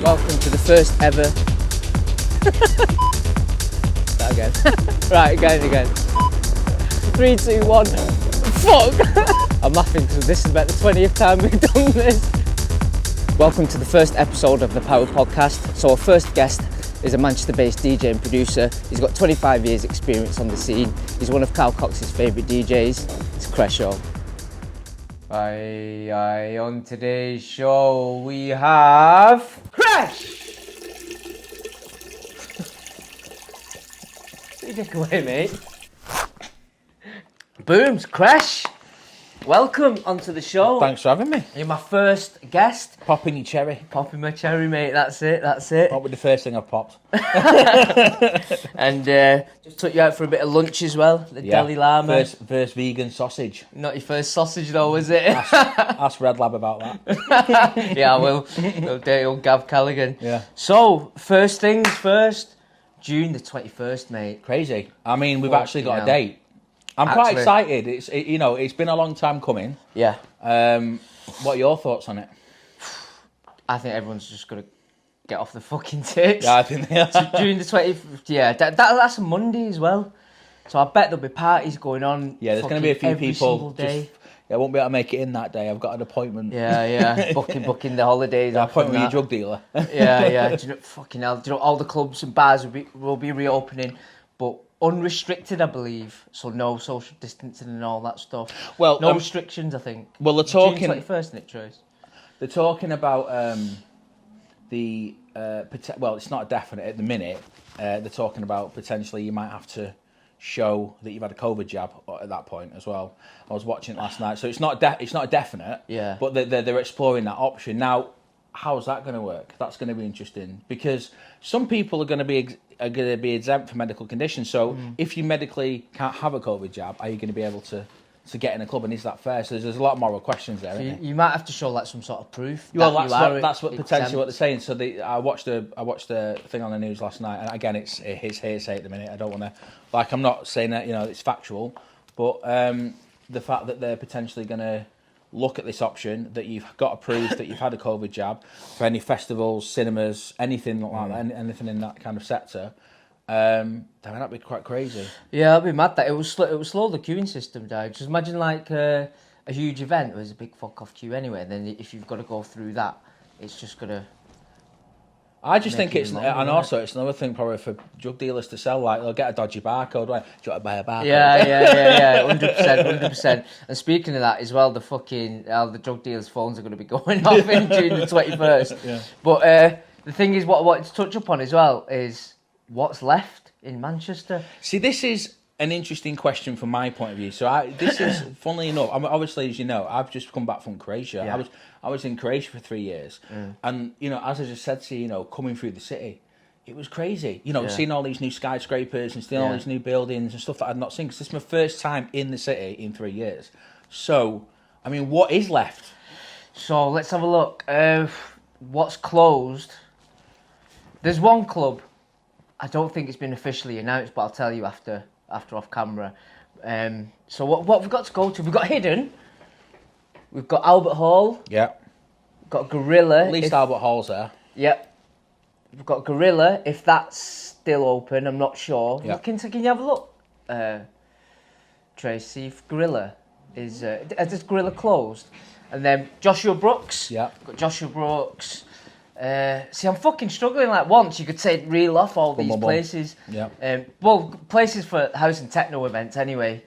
Welcome to the first ever. That again. Right, again. 3, 2, 1. Fuck! I'm laughing because this is about the 20th time we've done this. Welcome to the first episode of the Power Podcast. So our first guest is a Manchester-based DJ and producer. He's got 25 years experience on the scene. He's one of Carl Cox's favourite DJs. It's Kreso. Aye, on today's show we have Crash! Take away, mate. Booms, Crash. Welcome onto the show. Thanks for having me. You're my first guest. Popping your cherry. Popping my cherry, mate. That's it. That was the first thing I've popped. And just took you out for a bit of lunch as well. The Deli Llama. First vegan sausage. Not your first sausage though, was it? Ask Red Lab about that. Yeah, I will. Little dirty old Gav Callaghan. Yeah. So, first things first. June the 21st, mate. Crazy. I mean, we've actually got a date. I'm Actually. quite excited. It's been a long time coming. Yeah. What are your thoughts on it? I think everyone's just going to get off the fucking tits. Yeah, I think they are. June the 20th, yeah, that's a Monday as well. So I bet there'll be parties going on. Yeah, there's going to be a few every people. Single day. I won't be able to make it in that day. I've got an appointment. Yeah. Booking the holidays. Appointment with your drug dealer. Yeah. Do you know, fucking hell. Do you know, all the clubs and bars will be reopening, but unrestricted, I believe. So no social distancing and all that stuff. Well, no restrictions, I think. Well, they're talking. June 21st, isn't it, Trace? They're talking about well, it's not definite at the minute. They're talking about potentially you might have to show that you've had a COVID jab at that point as well. I was watching it last night, so it's not a definite. Yeah. But they're exploring that option now. How's that going to work? That's going to be interesting because some people are going to be exempt for medical conditions. So if you medically can't have a COVID jab, are you going to be able to get in a club, and is that fair? So there's a lot of moral questions there. You might have to show like some sort of proof. Well, that's what potentially what they're saying. So I watched the thing on the news last night, and again, it's hearsay at the minute. I don't want to, I'm not saying that it's factual, but the fact that they're potentially going to look at this option that you've got to prove that you've had a COVID jab for any festivals, cinemas, anything like that, anything in that kind of sector. That'd be quite crazy. Yeah, I'd be mad that it would slow the queuing system down. Just imagine like a huge event where there's a big fuck off queue anyway, and then if you've got to go through that, it's just gonna. I just think it's, and also it's another thing probably for drug dealers to sell. Like they'll get a dodgy barcode, right? Do you want to buy a barcode? Yeah, 100%. And speaking of that as well, the drug dealers' phones are going to be going off in June the 21st. Yeah. But the thing is, what to touch upon as well is what's left in Manchester. See, this is an interesting question from my point of view. So this is, funnily enough, obviously, as you know, I've just come back from Croatia. Yeah. I was in Croatia for 3 years. And, as I just said to you, coming through the city, it was crazy. Seeing all these new skyscrapers and seeing all these new buildings and stuff that I'd not seen. Because this is my first time in the city in 3 years. So, I mean, what is left? So, let's have a look. What's closed? There's one club. I don't think it's been officially announced, but I'll tell you after off camera. So what we've got to go to? We've got Hidden. We've got Albert Hall. Yeah. We've got Gorilla. At least Albert Hall's there. Yep. We've got Gorilla. If that's still open, I'm not sure. Yep. Can you have a look, Tracy? If Gorilla is Gorilla closed? And then Joshua Brooks. Yeah. Got Joshua Brooks. See, I'm fucking struggling. Like once you could say reel off all these places. Yeah. Places for house and techno events anyway.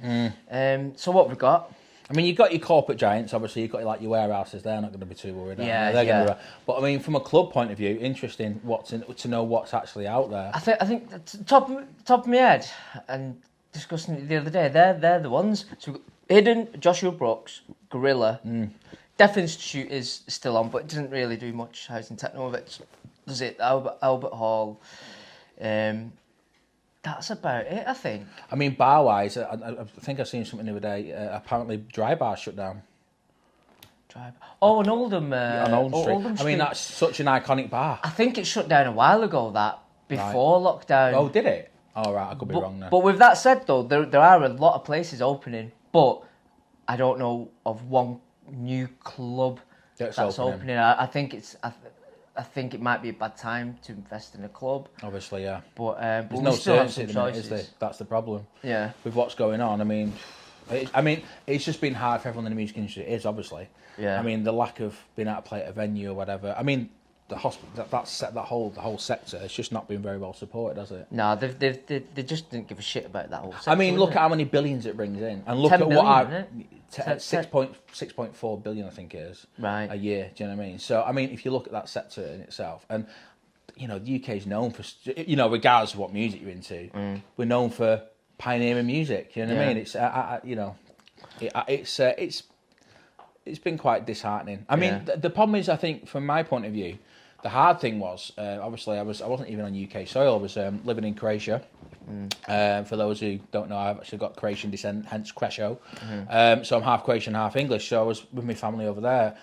So what we've got? I mean, you've got your corporate giants. Obviously, you've got your warehouses. They're not going to be too worried. Yeah. But I mean, from a club point of view, interesting to know what's actually out there. I think top of my head and discussing it the other day. They're the ones. So we've got Hidden, Joshua Brooks, Gorilla. Death Institute is still on, but it doesn't really do much house and techno events, does it? Albert Hall. That's about it, I think. I mean, bar-wise, I think I seen something the other day. Apparently, Dry Bar shut down. Oh, an Oldham. On Oldham Street. Oldham Street. I mean, that's such an iconic bar. I think it shut down a while ago, before lockdown. Oh, did it? Oh, right, I could be wrong there. But with that said, though, there are a lot of places opening, but I don't know of one new club That's opening. I think I think it might be a bad time to invest in a club. Obviously, yeah. But there's no certainty at the minute, is there? That's the problem. Yeah. With what's going on, I mean, it's just been hard for everyone in the music industry. It is, obviously. Yeah. I mean, the lack of being able to play at a venue or whatever. I mean, the hospital, the whole sector, it's just not been very well supported, has it? No, they just didn't give a shit about that whole sector. I mean, look at how many billions it brings in, and look 10 at billion, what isn't it? 6.4 billion, I think it is, right, a year. Do you know what I mean? So, I mean, if you look at that sector in itself, and you know, the UK is known for, you know, regardless of what music you're into, we're known for pioneering music. You know what I mean? It's you know, it's been quite disheartening. I mean, the problem is, I think, from my point of view, the hard thing was, obviously, I wasn't even on UK soil. I was living in Kreso. For those who don't know, I've actually got Croatian descent, hence Kreso. So I'm half Croatian, half English. So I was with my family over there,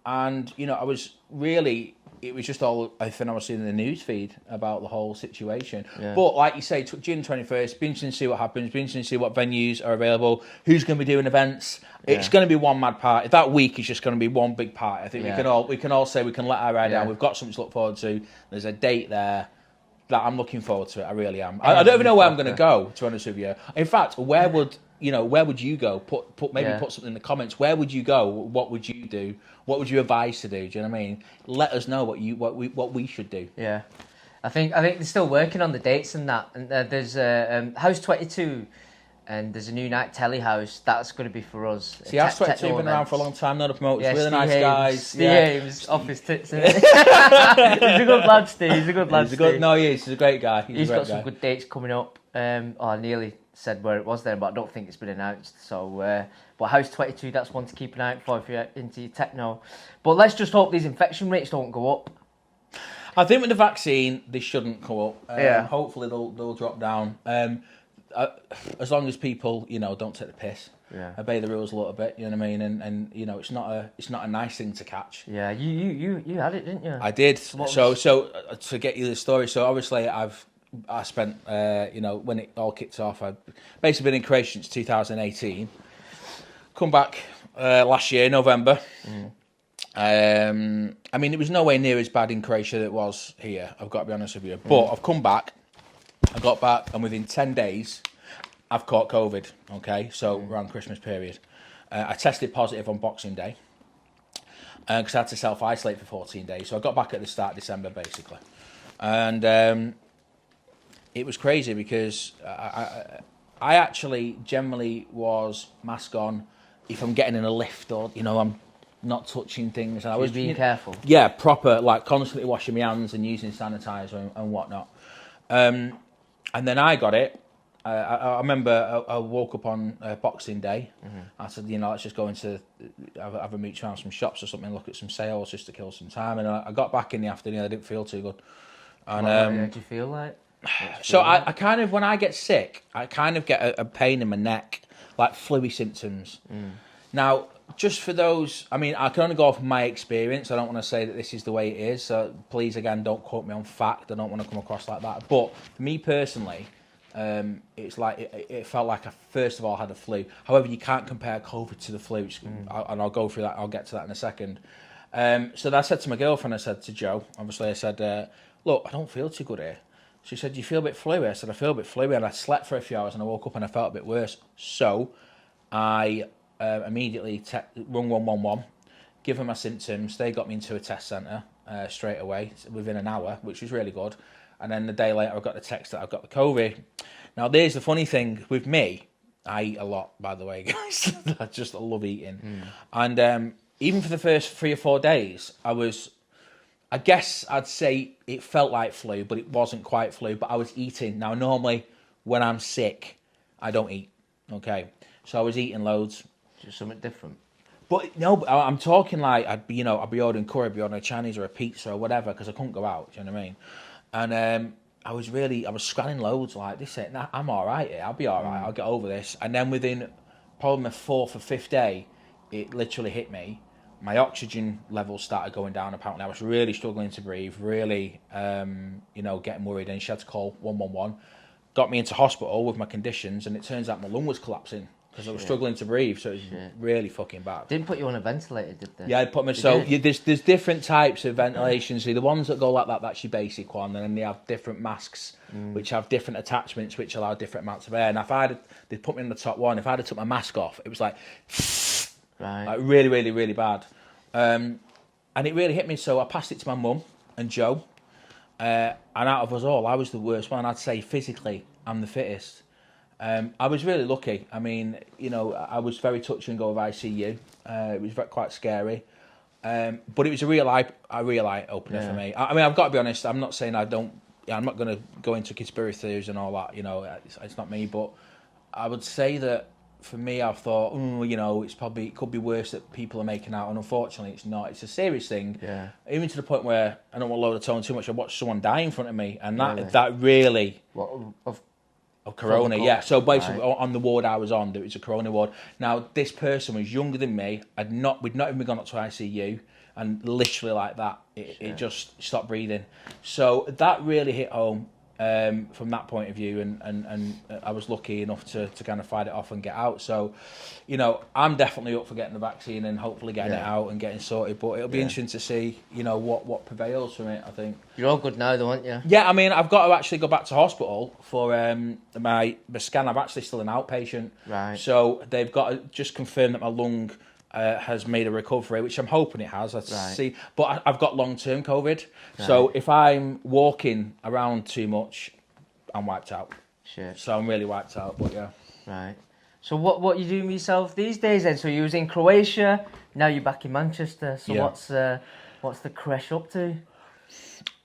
and you know, I was really. It was just all I think I was seeing in the news feed about the whole situation. Yeah. But like you say, June 21st, be interesting to see what happens, be interesting to see what venues are available, who's going to be doing events. Yeah. It's going to be one mad party. That week is just going to be one big party. I think we can all say we can let our hair down. We've got something to look forward to. There's a date there that I'm looking forward to it. I really am. I don't even know where I'm going to go, to be honest with you. In fact, where would you go? Put something in the comments. Where would you go? What would you do? What would you advise to do? Do you know what I mean? Let us know what we should do. Yeah, I think they're still working on the dates and that. And there's House 22, and there's a new night telly house that's going to be for us. See, House 22 have been around for a long time. Not a promoters, really nice guys. Steve Ames, off his tits. Isn't He's a good lad, Steve. He's a good lad. No, he is. He's a great guy. He's got some good dates coming up. I nearly said where it was then, but I don't think it's been announced. So, but House 22, that's one to keep an eye out for if you're into your techno. But let's just hope these infection rates don't go up. I think with the vaccine, they shouldn't go up. Hopefully they'll drop down. As long as people, you know, don't take the piss. Yeah. Obey the rules a little bit, you know what I mean, and you know, it's not a nice thing to catch. Yeah, you had it, didn't you? I did. So to get you the story, so obviously I spent, you know, when it all kicked off, I'd basically been in Croatia since 2018. Come back last year, November. I mean, it was nowhere near as bad in Croatia as it was here, I've got to be honest with you. But I've come back, I got back, and within 10 days, I've caught COVID, okay? So around Christmas period. I tested positive on Boxing Day, because I had to self-isolate for 14 days. So I got back at the start of December, basically. And it was crazy because I actually generally was mask on if I'm getting in a lift or, you know, I'm not touching things. And I was being careful. Yeah, proper, like constantly washing my hands and using sanitizer and whatnot. And then I got it. I remember I woke up on Boxing Day. I said, you know, let's just go into have a meet around some shops or something, look at some sales just to kill some time. And I got back in the afternoon. I didn't feel too good. And how did you feel like? So I kind of, when I get sick, I kind of get a pain in my neck, like flu-y symptoms. Now, just for those, I mean, I can only go off my experience. I don't want to say that this is the way it is. So please, again, don't quote me on fact. I don't want to come across like that. But for me personally, it's like it felt like I first of all had a flu. However, you can't compare COVID to the flu, and I'll go through that. I'll get to that in a second. So I said to my girlfriend, I said to Joe, obviously, I said, look, I don't feel too good here. She said, do you feel a bit fluey? I said, I feel a bit fluey, and I slept for a few hours, and I woke up and I felt a bit worse. So I immediately rung 111, give them my symptoms. They got me into a test centre straight away within an hour, which was really good. And then the day later, I got the text that I've got the COVID. Now, there's the funny thing with me. I eat a lot, by the way, guys. I love eating. And even for the first 3 or 4 days, I guess I'd say it felt like flu, but it wasn't quite flu, but I was eating. Now, normally, when I'm sick, I don't eat, okay? So I was eating loads. Just something different. But no, I'm talking like I'd be ordering curry, I'd be ordering a Chinese or a pizza or whatever, because I couldn't go out, do you know what I mean? And I was scanning loads like this. Nah, I'm all right here. I'll be all right. I'll get over this. And then within probably my 4th or 5th day, it literally hit me. My oxygen levels started going down. Apparently, I was really struggling to breathe. Really, getting worried. And she had to call 111. Got me into hospital with my conditions, and it turns out my lung was collapsing. because I was struggling to breathe, so it was really fucking bad. Didn't put you on a ventilator, did they? Yeah, I put me. There's different types of ventilation. So the ones that go like that, that's your basic one, and then they have different masks, which have different attachments, which allow different amounts of air. And they put me in the top one. If I'd have took my mask off, it was like really, really, really bad. And it really hit me. So I passed it to my mum and Joe, and out of us all, I was the worst one. I'd say physically, I'm the fittest. I was really lucky. I mean, you know, I was very touch and go of ICU. It was quite scary, but it was a real eye opener for me. I mean, I've got to be honest. I'm not saying I'm not going to go into conspiracy theories and all that. You know, it's not me. But I would say that for me, I've thought, you know, it could be worse that people are making out, and unfortunately, it's not. It's a serious thing. Yeah. Even to the point where I don't want to lower the tone too much. I watched someone die in front of me, and that really. Of corona, yeah. So basically, on the ward I was on, it was a corona ward. Now, this person was younger than me. We'd not even gone up to ICU, and literally like that, it just stopped breathing. So that really hit home from that point of view, and I was lucky enough to kind of fight it off and get out. So, you know, I'm definitely up for getting the vaccine and hopefully getting it out and getting sorted. But it'll be interesting to see, you know, what prevails from it. I think you're all good now, though, aren't you? Yeah, I mean, I've got to actually go back to hospital for my scan. I'm actually still an outpatient, right? So they've got to just confirm that my lung has made a recovery, which I'm hoping it has. See, but I've got long-term COVID, so if I'm walking around too much, I'm wiped out. Shit. So I'm really wiped out. But yeah. Right. So what you doing with yourself these days then? So you was in Croatia, now you're back in Manchester. So what's the Kreso up to?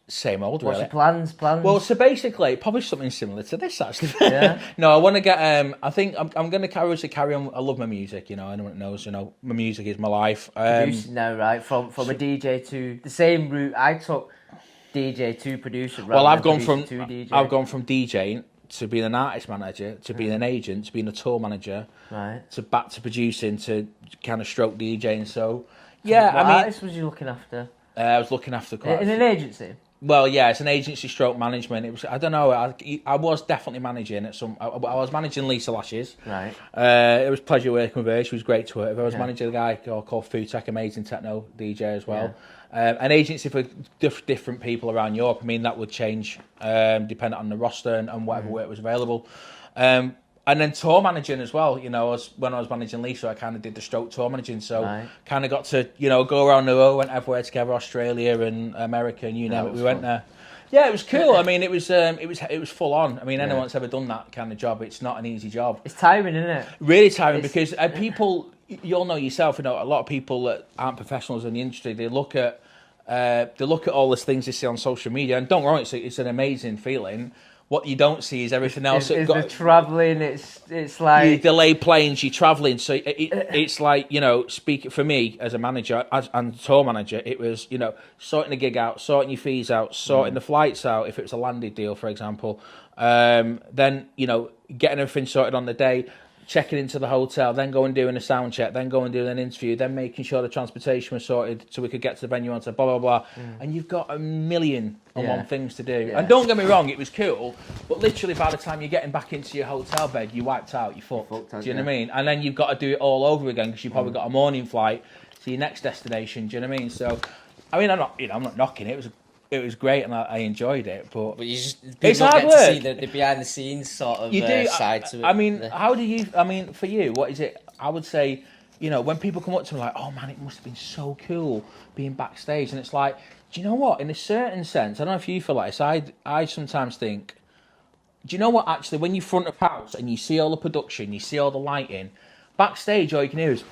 Same old, really. What's your plans? Well, so basically, probably something similar to this, actually. Yeah. No, I want to get. I think I'm going to carry on. I love my music. You know, anyone that knows, you know, my music is my life. Producing now, right? From a DJ to the same route I took, DJ to producer. Well, I've gone from DJing to being an artist manager, to being an agent, to being a tour manager, right? To back to producing, to kind of stroke DJing. So, yeah, what artist was you looking after? I was looking after quite in an agency. Well, yeah, it's an agency stroke management. It was, I don't know, I was definitely managing at some. I was managing Lisa Lashes. Right. It was a pleasure working with her. She was great to work with. I was managing a guy called Food Tech, amazing techno DJ as well. An agency for different people around Europe. I mean, that would change depending on the roster and whatever work was available. And then tour managing as well. You know, when I was managing Lisa, I kind of did the stroke tour managing. So kind of got to, you know, go around the world, went everywhere together, Australia and America and you name it. We went there. Yeah, it was cool. I mean, it was full on. I mean, anyone that's ever done that kind of job, it's not an easy job. It's tiring, isn't it? Really tiring because people, you'll know yourself. You know, a lot of people that aren't professionals in the industry, they look at all these things they see on social media, and don't get me wrong, it's an amazing feeling. What you don't see is everything else. It's the travelling. It's like you delay planes. You're travelling, so it's like, you know. Speaking for me as a manager and tour manager, it was, you know, sorting the gig out, sorting your fees out, sorting the flights out. If it was a landed deal, for example, then, you know, getting everything sorted on the day, checking into the hotel, then going and doing a sound check, then going and doing an interview, then making sure the transportation was sorted so we could get to the venue and blah, blah, blah. And you've got a million and one things to do. And don't get me wrong, it was cool, but literally by the time you're getting back into your hotel bed, you wiped out, you're fucked. Do you know what I mean? And then you've got to do it all over again because you've probably got a morning flight to your next destination. Do you know what I mean? So, I mean, I'm not knocking it. It was great and I enjoyed it, but it's hard work. To see the behind the scenes sort of side to it. I mean, how do you? I mean, for you, what is it? I would say, you know, when people come up to me like, "Oh man, it must have been so cool being backstage," and it's like, do you know what? In a certain sense, I don't know if you feel like this. I sometimes think, do you know what? Actually, when you're front of house and you see all the production, you see all the lighting. Backstage, all you can hear is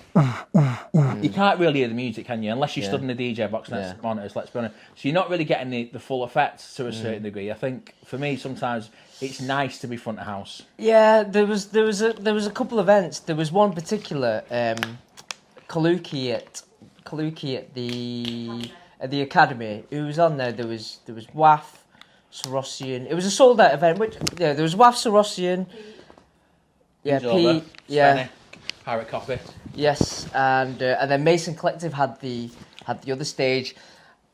you can't really hear the music, can you? Unless you stood in the DJ box next to the monitors, let's be honest. So you're not really getting the full effect to a certain degree. I think for me, sometimes it's nice to be front of house. Yeah, there was a couple of events. There was one particular Kaluki at the academy. Who was on there? There was WAF, Sorosian. It was a sold out event. There was WAF, Sorosian. Pete. Pirate Coffee. Yes, and then Mason Collective had the other stage.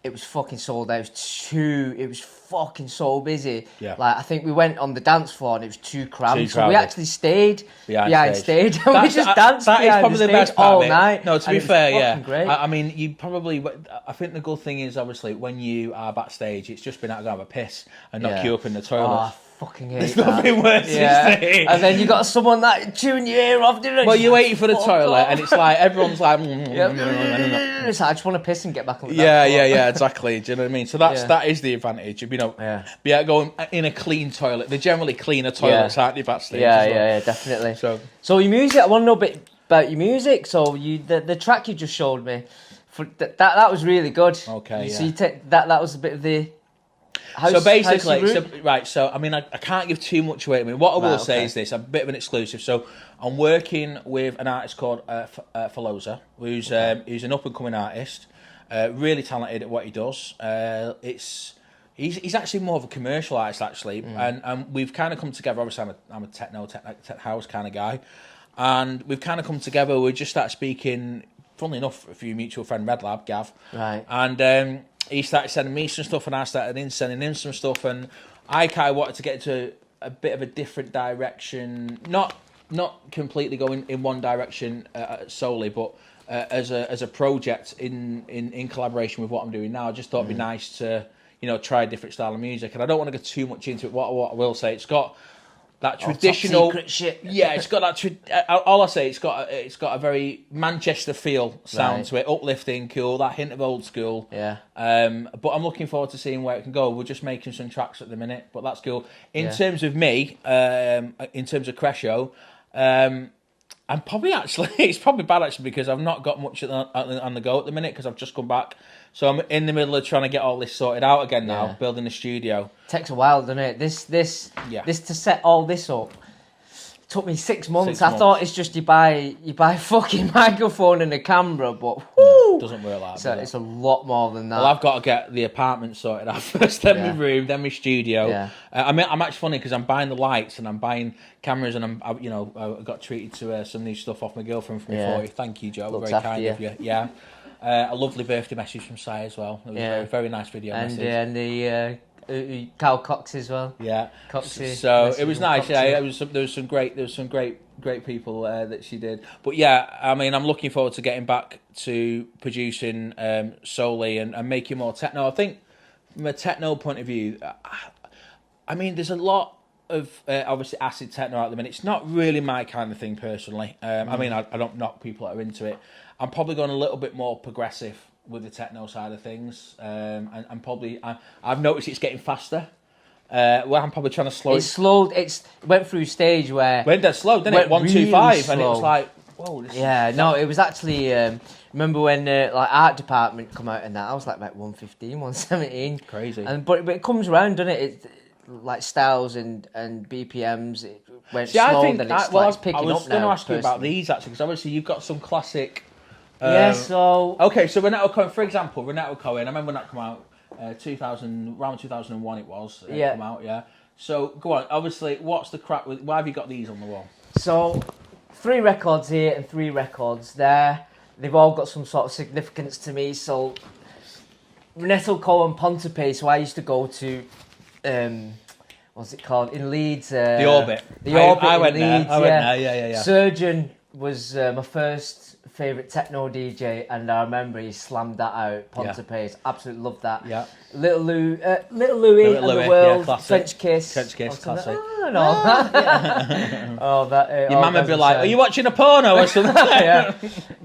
it was fucking sold out. It was fucking so busy. Yeah. Like, I think we went on the dance floor and it was too crammed. Too So we crowded. actually stayed behind stage. And we just danced That is behind probably the best part all of it. night. No, to and be it was fair, fucking yeah. great. I mean, you probably. I think the good thing is obviously when you are backstage, it's just been out to have a piss and knock you up in the toilet. Oh, I fucking hate There's that. nothing worse, Yeah. is there? And then you got someone that chewing your ear off, didn't it? Well, you're waiting for the Fuck toilet, off. and it's like everyone's like. It's like, I just want to piss and get back on the Yeah, exactly. Do you know what I mean? So that is the advantage. You know, Yeah. going in a clean toilet. They're generally cleaner toilets, aren't they, backstage? Yeah, as well? yeah, definitely. So your music, I want to know a bit about your music. So the track you just showed me, that was really good. Okay, So yeah. you that was a bit of the. So basically, route? so I mean, I can't give too much away. I mean, what I will say is this: a bit of an exclusive. So I'm working with an artist called Faloza, who's an up and coming artist, really talented at what he does. He's actually more of a commercial artist actually, and we've kind of come together. Obviously, I'm a tech house kind of guy, and we've kind of come together. We just started speaking. Funnily enough, a few mutual friend, Red Lab, Gav, right, and. He started sending me some stuff, and I started sending him some stuff, and I kind of wanted to get into a bit of a different direction, not completely going in one direction solely, but as a project in collaboration with what I'm doing now. I just thought it'd be nice to try a different style of music, and I don't want to go too much into it. What I will say, it's got that traditional top secret shit. Yeah, it's got that. All I say, it's got a very Manchester feel sound to it, uplifting, cool. That hint of old school. Yeah. But I'm looking forward to seeing where it can go. We're just making some tracks at the minute, but that's cool. In terms of me, in terms of Kreso, I'm probably actually it's probably bad actually because I've not got much on the go at the minute because I've just come back. So I'm in the middle of trying to get all this sorted out again now, building the studio. Takes a while, doesn't it? This to set all this up took me 6 months. I thought it's just you buy a fucking microphone and a camera, but it doesn't work like that. It's a lot more than that. Well, I've got to get the apartment sorted out first, then my room, then my studio. Yeah. I'm actually funny because I'm buying the lights and I'm buying cameras and I got treated to some new stuff off my girlfriend for my 40. Thank you, Joe. Looks very kind you. of you. Yeah. A lovely birthday message from Si as well. It was a very nice video message. And the Carl Cox as well. Yeah. Coxie. So it was nice. Yeah, there was some great people that she did. But yeah, I mean, I'm looking forward to getting back to producing solely and making more techno. I think from a techno point of view, I mean, there's a lot of obviously acid techno at the minute. It's not really my kind of thing personally. I mean, I don't knock people that are into it. I'm probably going a little bit more progressive with the techno side of things, and probably I've noticed it's getting faster. Well, I'm probably trying to slow it. It's slowed. It went through a stage where went that slow, didn't it? 125, and it was like, whoa. It was actually. Remember when like art department come out and that I was like 115, 117. Crazy. But it comes around, doesn't it? It like styles and BPMs. It went slow, I think then it's like picking up now. I was going to ask you about these actually because obviously you've got some classic. So Renato Cohen, for example, Renato Cohen. I remember when that came out, around 2001 it was. Come out, yeah. So go on. Obviously, what's the crack with? Why have you got these on the wall? So 3 records here and 3 records there. They've all got some sort of significance to me. So Renato Cohen Pontepe. So I used to go to, what's it called in Leeds? The Orbit. The Orbit. I went in Leeds, there. I went there. Yeah. Surgeon was my first favourite techno DJ, and I remember he slammed that out. Pontepe, absolutely loved that. Yeah. Little Louis and the World, French Kiss, classic. And all that. Your mum would be like, "Are you watching a porno or something?" Yeah.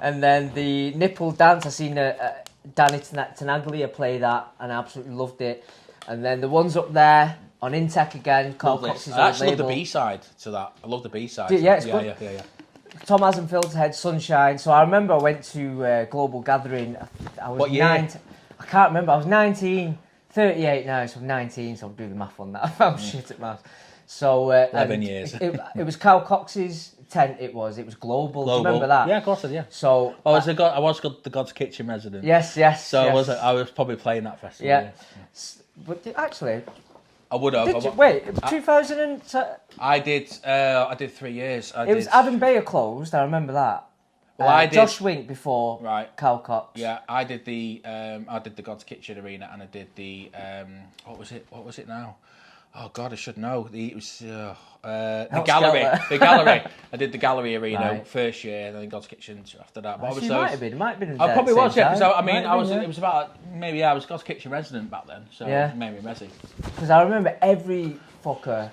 And then the nipple dance. I seen Danny Tenaglia play that, and I absolutely loved it. And then the ones up there on Intec again, Carl Cox's I actually love label. the B-side to that. I love the B-side. Yeah, it's good. Yeah. Tom Hasn't Filterhead, Sunshine. So I remember I went to Global Gathering. I was what year? I can't remember. I was 19, 38 now, so I'm 19, so I'll do the math on that. I'm shit at math. So 11 years. It was Carl Cox's tent. It was Global. Do you remember that? Yeah, of course I did. Yeah. So I was the Godskitchen resident. Yes. So I was probably playing that festival. Yeah. But actually, I would have. Wait, 2000 and... I did 3 years. It was Adam Bayer closed. I remember that. Well, I did. Josh Wink before Right. Cal Cox. Yeah, I did the Godskitchen arena, and I did the what was it now? Oh God, I should know. It was the gallery. The gallery. I did the gallery arena first year, and then Godskitchen after that. But Actually, it might have been. It might have been. I probably was, yeah. Because I was. Been, It was about maybe I was Godskitchen resident back then, so it made me messy. Because I remember every fucker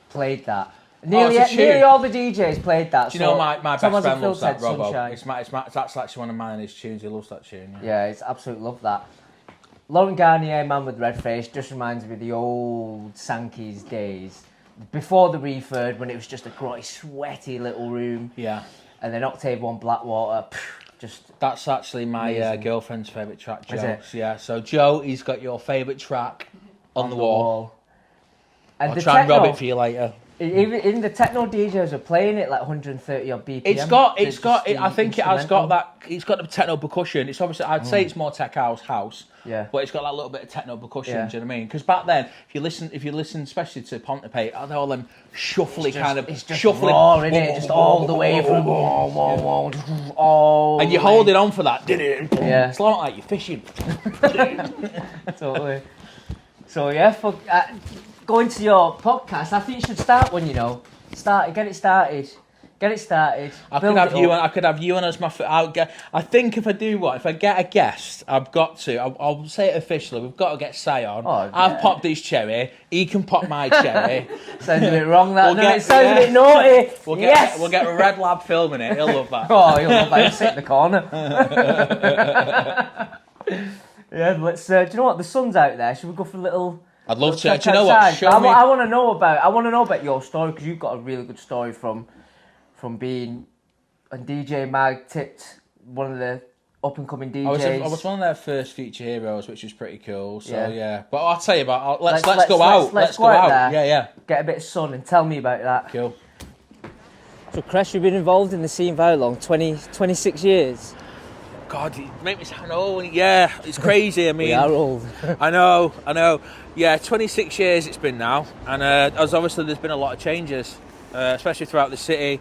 played that. Nearly all the DJs played that. Do you know my best friend loves that, Robbo? That's actually one of mine, his tunes. He loves that tune. Yeah, it's absolutely love that. Laurent Garnier, Man with Red Face, just reminds me of the old Sankey's days. Before the refurb, when it was just a grotty, sweaty little room. Yeah. And then Octave One Blackwater, just... That's actually my girlfriend's favourite track, Joe. Yeah, so Joe, he's got your favourite track on the wall. And I'll try and rob it for you later. Even the techno DJs are playing it like 130 odd BPM. I think it has got that. It's got the techno percussion. It's obviously, I'd say it's more tech house. Yeah. But it's got that little bit of techno percussion. Do you know what I mean? Because back then, if you listen, especially to Pontypridd, all them shuffly It's just raw, isn't it? Just all the way through. And you're holding on for that. Yeah. It's like you're fishing. Totally. So yeah, going to your podcast, I think you should start one, get it started. I could have you on as my. I think if I get a guest, I've got to. I'll say it officially. We've got to get Sai on. I've popped his cherry. He can pop my cherry. Sounds a bit wrong. It sounds a bit naughty. We'll get a Red Lab filming it. He'll love that. Oh, he'll love that. He'll sit in the corner. Yeah, let's. Do you know what? The sun's out there. Should we go for a little? I'd love to. Do you know what? Show me. I want to know about your story, because you've got a really good story from being on DJ Mag, tipped one of the up and coming DJs. I was one of their first feature heroes, which was pretty cool. So yeah. But I'll tell you about. Let's go out. Let's go out. Yeah. Get a bit of sun and tell me about that. Cool. So, Kreso, you've been involved in the scene for how long? 26 years. God, you make me sound old. Yeah, it's crazy. I mean, we are old. I know. Yeah, 26 years it's been now, and as obviously there's been a lot of changes, especially throughout the city,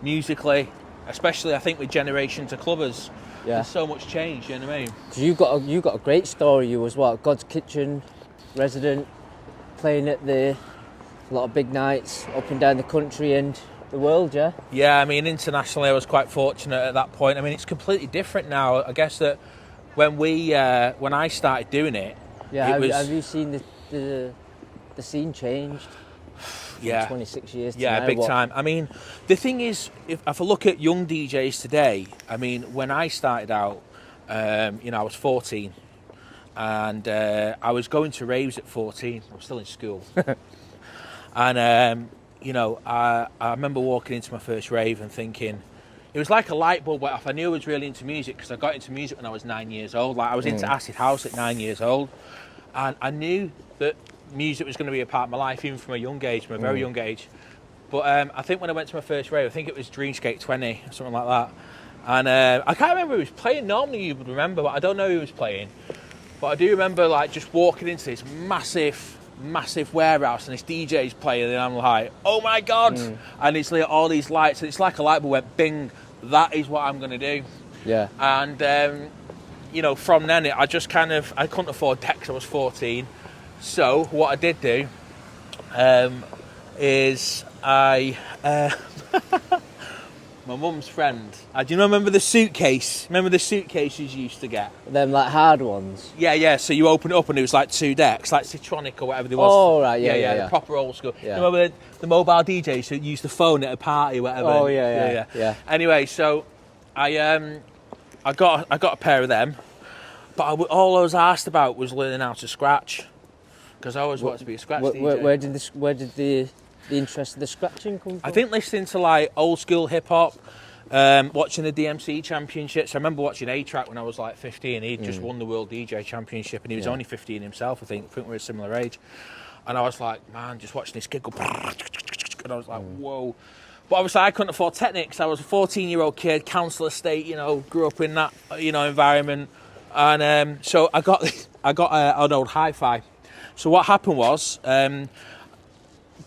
musically, especially I think with generations of clubbers. Yeah. There's so much change. You know what I mean? So you got a great story. You was Godskitchen resident, playing at a lot of big nights up and down the country and the world, yeah? Yeah, I mean, internationally I was quite fortunate at that point. I mean, it's completely different now. I guess that when I started doing it, have you seen the scene changed? Yeah. 26 years to Yeah, now, big time. I mean, the thing is, if I look at young DJs today, I mean, when I started out, I was 14, and I was going to raves at 14. I was still in school. And I remember walking into my first rave and thinking, it was like a light bulb went off. I knew I was really into music because I got into music when I was 9 years old. Like, I was into acid house at 9 years old, and I knew that music was going to be a part of my life, even from a young age, from a very young age. But I think when I went to my first rave, I think it was Dreamscape 20 or something like that, and I can't remember who was playing. Normally you would remember, but I don't know who was playing. But I do remember like just walking into this massive warehouse and this DJ's playing, and I'm like, oh my God. And it's like all these lights, and it's like a light bulb went bing, that is what I'm going to do. Yeah. And from then I just I couldn't afford decks. I was 14, so what I did do is my mum's friend. Do you remember the suitcase? Remember the suitcases you used to get? Them like hard ones? Yeah. So you open it up and it was like 2 decks, like Citronic or whatever there was. Oh, right, yeah. The proper old school. Yeah. You remember the mobile DJs who used the phone at a party or whatever? Oh, yeah. Anyway, so I got a pair of them, but all I was asked about was learning how to scratch, because I always wanted to be a scratch DJ. Where did the interest of the scratching come from? I think listening to like old school hip hop, watching the DMC championships. I remember watching A-Track when I was like 15. He'd just won the World DJ Championship, and he was only 15 himself. I think we're a similar age. And I was like, man, just watching this kid go, and I was like, whoa. But obviously I couldn't afford Technics. I was a 14-year-old kid, council estate, grew up in that, environment. And so I got an old hi-fi. So what happened was,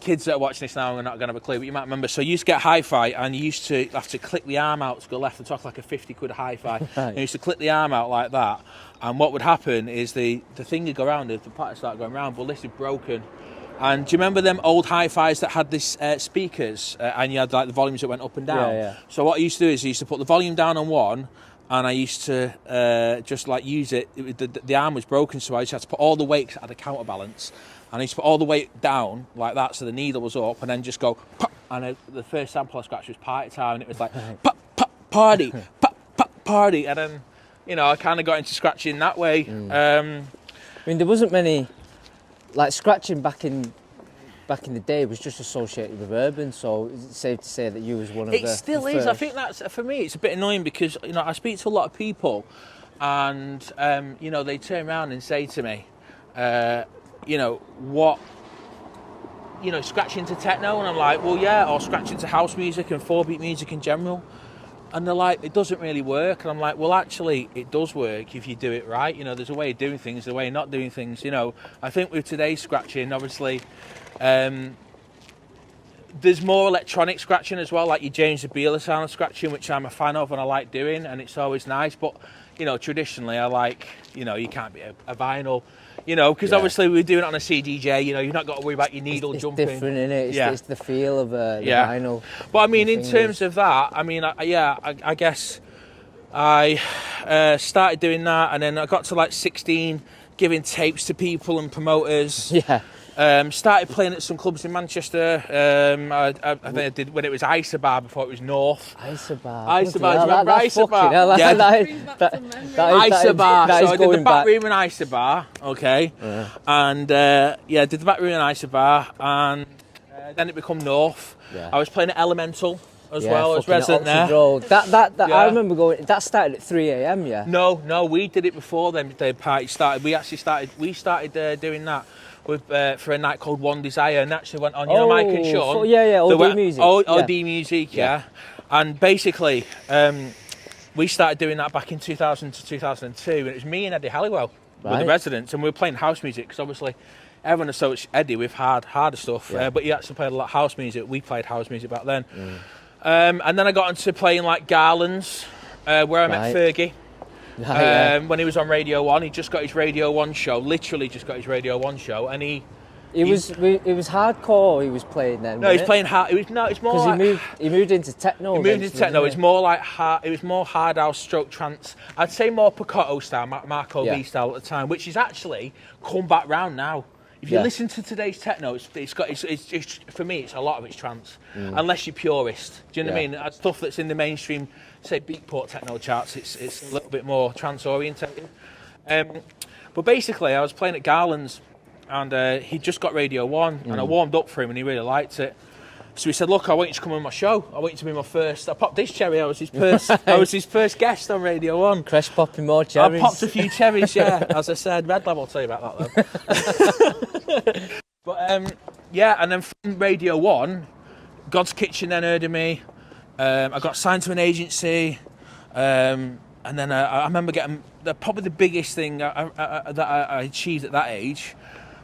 kids that are watching this now are not going to have a clue, but you might remember. So you used to get hi-fi, and you used to have to click the arm out to go left and talk like a 50 quid hi-fi. Right. And you used to click the arm out like that, and what would happen is the thing would go around, the pattern started going round, but this is broken. And do you remember them old hi-fis that had this speakers, and you had like the volumes that went up and down? Yeah. So what I used to do is I used to put the volume down on one, and I used to just like use it. The arm was broken, so I just had to put all the weight, 'cause it had a counterbalance. And I used to put all the weight down like that, so the needle was up, and then just go pop. And the first sample I scratched was Party Time, and it was like pop, pop, party, pop, pop, party. And then, you know, I kind of got into scratching that way. I mean, there wasn't many, like scratching back in the day was just associated with urban, so it's safe to say that you was one of the... It still is. I think that's, for me, it's a bit annoying because, you know, I speak to a lot of people, and, you know, they turn around and say to me, you know, what, you know, scratching to techno, and I'm like, well, yeah, or scratching to house music and 4-beat music in general, and they're like, it doesn't really work, and I'm like, well, actually, it does work if you do it right. You know, there's a way of doing things, there's a way of not doing things. You know, I think with today's scratching, obviously, there's more electronic scratching as well, like your James Zabila sound scratching, which I'm a fan of and I like doing, and it's always nice. But, you know, traditionally, I like, you know, you can't be a vinyl. You know, because obviously we're doing it on a CDJ, you know, you've not got to worry about your needle jumping. It's different, isn't it? It's the feel of the vinyl. But I mean, in terms of that, I mean, I guess I started doing that, and then I got to like 16, giving tapes to people and promoters. Yeah. Started playing at some clubs in Manchester. I think I did when it was Isobar before it was North. Isobar. Do you remember Isobar? Isobar. So I did the back room in Isobar. Okay. Yeah. And did the back room in Isobar, and then it became North. Yeah. I was playing at Elemental as well as resident there. Road. That I remember going. That started at 3 a.m. Yeah. No, we did it before them. The party started. We started doing that with for a night called One Desire, and actually went on, you know, Mike and Sean. OD music. OD music, yeah. And basically, we started doing that back in 2000 to 2002, and it was me and Eddie Halliwell were the residents, and we were playing house music, because obviously everyone associates Eddie with harder stuff, but he actually played a lot of house music. We played house music back then. And then I got into playing like Garland's, where I met Fergie. When he was on Radio 1, he just got his Radio 1 show, literally just got his Radio 1 show, and it was hardcore he was playing then. No, he was playing hard. It's more like, he moved into techno. He moved into techno. It's more like hard. It was more hard house stroke trance. I'd say more Picotto style, Marco V style at the time, which is actually come back round now. If you listen to today's techno, it's for me, it's a lot of it's trance, unless you're purist. Do you know what I mean? Stuff that's in the mainstream, say Beatport techno charts, it's a little bit more trance orientated. But basically, I was playing at Garland's, and he just got Radio 1, and I warmed up for him, and he really liked it. So he said, "Look, I want you to come on my show. I want you to be my first." I popped this cherry. I was his first guest on Radio 1. Kreso popping more cherries. I popped a few cherries, yeah. As I said, Red Lab, I'll tell you about that though. But and then from Radio 1, Godskitchen then heard of me. I got signed to an agency, and then I remember getting probably the biggest thing that I achieved at that age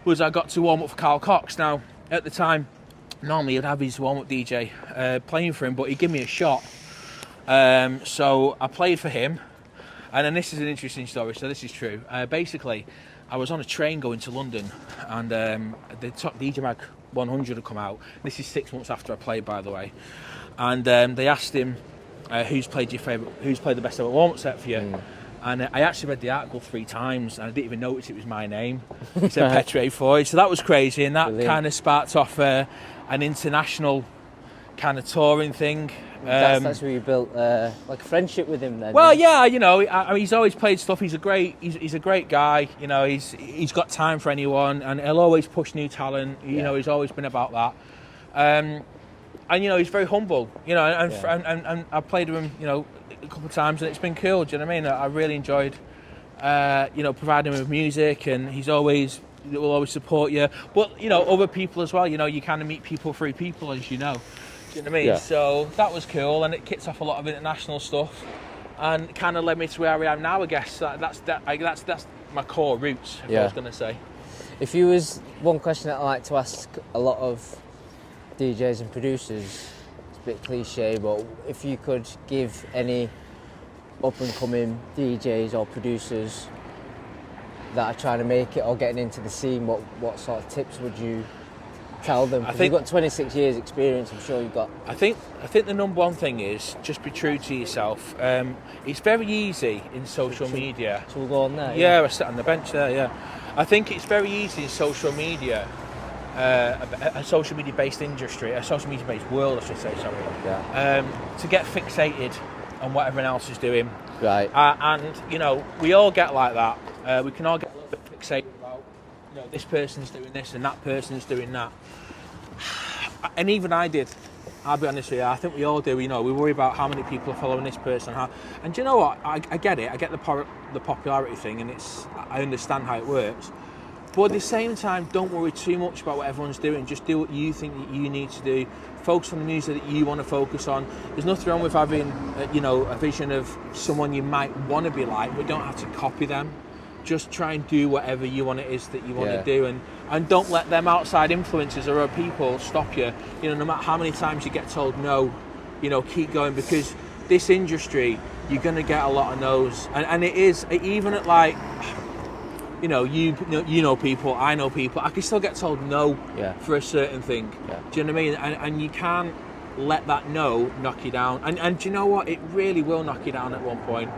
was I got to warm up for Carl Cox. Now, at the time, normally he'd have his warm-up DJ playing for him, but he'd give me a shot. So I played for him, and then this is an interesting story, so this is true. Basically, I was on a train going to London, and the top DJ Mag 100 had come out. This is 6 months after I played, by the way. And they asked him, who's played the best ever warm-up set for you? And I actually read the article 3 times, and I didn't even notice it was my name. It said Petre Foy, so that was crazy, and that kind of sparked off an international kind of touring thing. That's where you built like a friendship with him then. Well, yeah, you know, he's always played stuff. He's a great guy. You know, he's got time for anyone, and he'll always push new talent. You know, he's always been about that. And you know, he's very humble. You know, and I played with him, you know, a couple of times, and it's been cool. Do you know what I mean? I really enjoyed, you know, providing him with music, and he will always support you. But you know, other people as well. You know, you kind of meet people through people, as you know. Do you know what I mean? Yeah. So that was cool, and it kicks off a lot of international stuff, and kind of led me to where I am now. I guess that's my core roots. I was going to say. If you was one question that I like to ask a lot of DJs and producers, it's a bit cliche, but if you could give any up-and-coming DJs or producers that are trying to make it or getting into the scene, what sort of tips would you tell them? I think you've got 26 years experience, I'm sure you've got... I think the number one thing is just be true to yourself. It's very easy in social media. So we'll go on there? Yeah, I sit on the bench there, yeah. I think it's very easy in social media, a social media based industry, a social media based world I should say, sorry, to get fixated on what everyone else is doing. Right. And, you know, we all get like that. We can all get a little bit fixated about, you know, this person's doing this and that person's doing that. And even I did. I'll be honest with you, I think we all do. You know, we worry about how many people are following this person. And do you know what? I get it. I get the popularity thing, and I understand how it works. But at the same time, don't worry too much about what everyone's doing. Just do what you think that you need to do. Focus on the music that you want to focus on. There's nothing wrong with having, a vision of someone you might want to be like, but don't have to copy them. Just try and do whatever it is that you want to do, and don't let them outside influences or other people stop you. You know, no matter how many times you get told no, you know, keep going, because this industry, you're going to get a lot of no's, and it is, even at like, you know people, I know people, I can still get told no for a certain thing. Do you know what I mean? And you can't let that no knock you down. And do you know what? It really will knock you down at one point,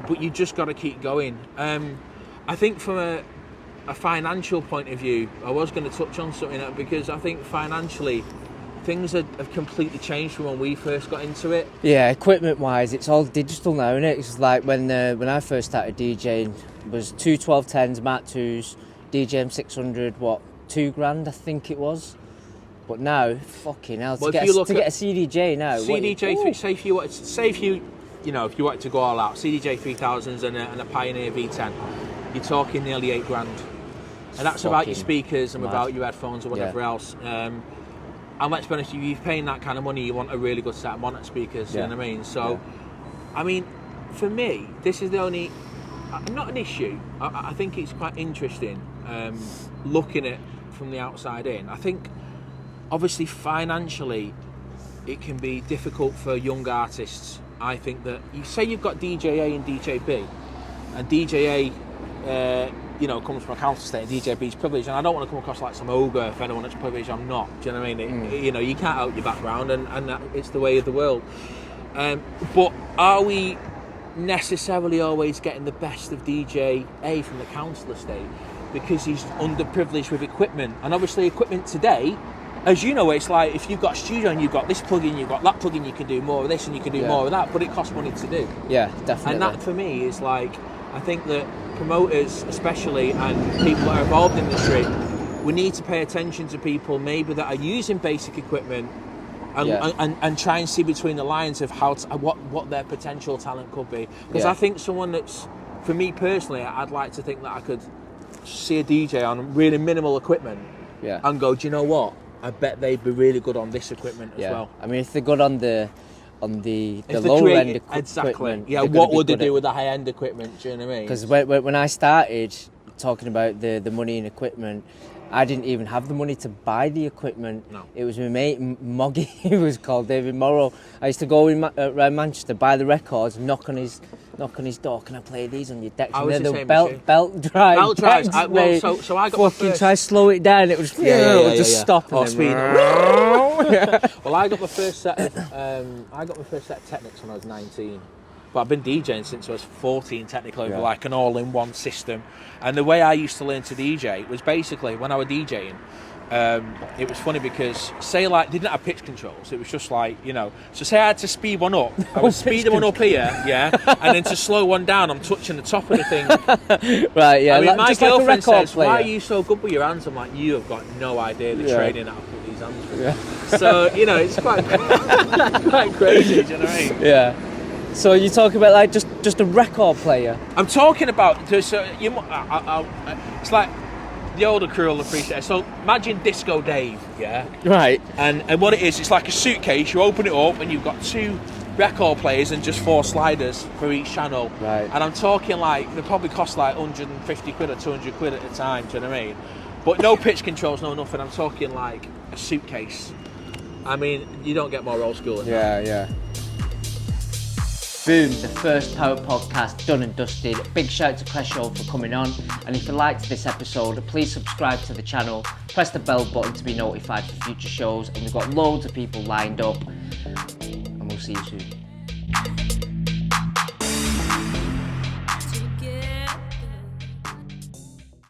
but you just got to keep going. I think from a financial point of view, I was going to touch on something because I think financially things have completely changed from when we first got into it. Yeah, equipment-wise, it's all digital now, isn't it? It's like when I first started DJing, it was two 1210s, Mark 2s, DJM 600, $2,000 I think it was. But now, fucking hell, to get a CDJ now. CDJ, say if you wanted to go all out, CDJ 3000s and a Pioneer V10, you're talking nearly $8,000. And that's about your speakers and without your headphones or whatever else. And let's be honest, if you're paying that kind of money, you want a really good set of monitor speakers, you know what I mean? So, I mean, for me, this is the only, not an issue, I think it's quite interesting looking at from the outside in. I think, obviously, financially, it can be difficult for young artists. I think that, you say you've got DJ A and DJ B, and DJ A, comes from a council estate, and DJ B's privileged, and I don't want to come across like some ogre for anyone that's privileged. I'm not. Do you know what I mean? You can't help your background, and that, it's the way of the world. But are we necessarily always getting the best of DJ A from the council estate because he's underprivileged with equipment? And obviously, equipment today, as you know, it's like if you've got a studio and you've got this plugin, you've got that plugin, you can do more of this and you can do more of that, but it costs money to do. Yeah, definitely. And that for me is like, I think that promoters especially and people that are involved in the industry, we need to pay attention to people maybe that are using basic equipment and try and see between the lines of what their potential talent could be. Because I think someone that's, for me personally, I'd like to think that I could see a DJ on really minimal equipment and go, do you know what? I bet they'd be really good on this equipment as well. I mean, if they're good on the lower end equipment. Exactly. Yeah, what would they do with the high end equipment? Do you know what I mean? Because when I started talking about the money in equipment, I didn't even have the money to buy the equipment. No. It was my mate, Moggy, he was called, David Morrow. I used to go around Manchester, buy the records, knock on his door, can I play these on your decks? I was and the then same belt drive. So I got fucking my first... try to slow it down, it was just stop. Or speed. Well, I got my first set of Technics when I was 19. But I've been DJing since I was 14 technically, with like an all-in-one system. And the way I used to learn to DJ was basically, when I was DJing, it was funny because, say like, they didn't have pitch controls, it was just like, so say I had to speed one up, I would speed one up here, and then to slow one down, I'm touching the top of the thing. Right, yeah. I mean, my girlfriend says, player. why are you so good with your hands? I'm like, you have got no idea the training that I put these hands through. So, it's quite crazy, do you know what I mean? Yeah. So you talk about like just a record player? I'm talking about, it's like the older crew will appreciate it. So imagine Disco Dave, Right. And what it is, it's like a suitcase, you open it up and you've got 2 record players and just 4 sliders for each channel. Right. And I'm talking like, they probably cost like 150 quid or 200 quid at a time, do you know what I mean? But no pitch controls, no nothing, I'm talking like a suitcase. I mean, you don't get more old school than Yeah, yeah. Boom, the first Power podcast done and dusted. Big shout out to Kreso for coming on. And if you liked this episode, please subscribe to the channel, press the bell button to be notified for future shows. And we've got loads of people lined up. And we'll see you soon.